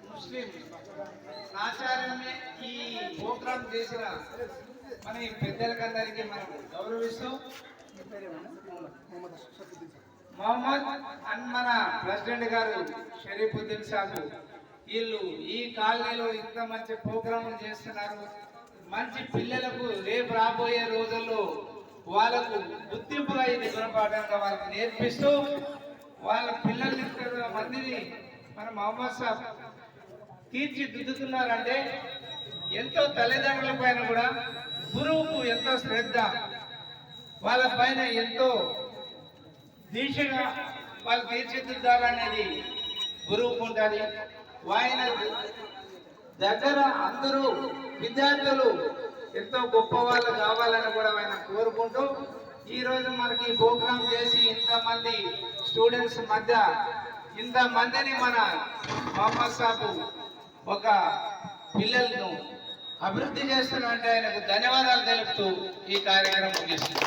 ముస్లిం ఆచార్యమే ఈ ప్రోగ్రాం చేసిన మన ఈ పెద్దలకందరికీ మనం గౌరవిస్తూ మొహమ్మద్ అండ్ మన ప్రెసిడెంట్ గారు షరీఫుద్దీన్ సాబు వీళ్ళు ఈ కాలనీలో ఇంత మంచి ప్రోగ్రాం చేస్తున్నారు. మంచి పిల్లలకు రేపు రాబోయే రోజుల్లో వాళ్ళకు గుర్తింపుగా ఇది గుణపాఠంగా వాళ్ళకి నేర్పిస్తూ వాళ్ళ పిల్లల్ని మందిని మన మొహమ్మద్ సాబ్ తీర్చిదిద్దుతున్నారంటే ఎంతో తల్లిదండ్రుల పైన కూడా గురువుకు ఎంతో శ్రద్ధ, వాళ్ళ పైన ఎంతో దీక్షగా వాళ్ళు తీర్చిదిద్దాలనేది గురువుకు ఉంటుంది. ఆయన దగ్గర అందరూ విద్యార్థులు ఎంతో గొప్ప వాళ్ళు కావాలని కూడా ఆయన కోరుకుంటూ ఈరోజు మనకి ప్రోగ్రాం చేసి ఇంతమంది స్టూడెంట్స్ మధ్య ఇంతమందిని మన మొహమ్మద్ సాబు ఒక పిల్లలను అభివృద్ధి చేస్తున్నంటే ఆయనకు ధన్యవాదాలు తెలుపుతూ ఈ కార్యక్రమం ముగిస్తుంది.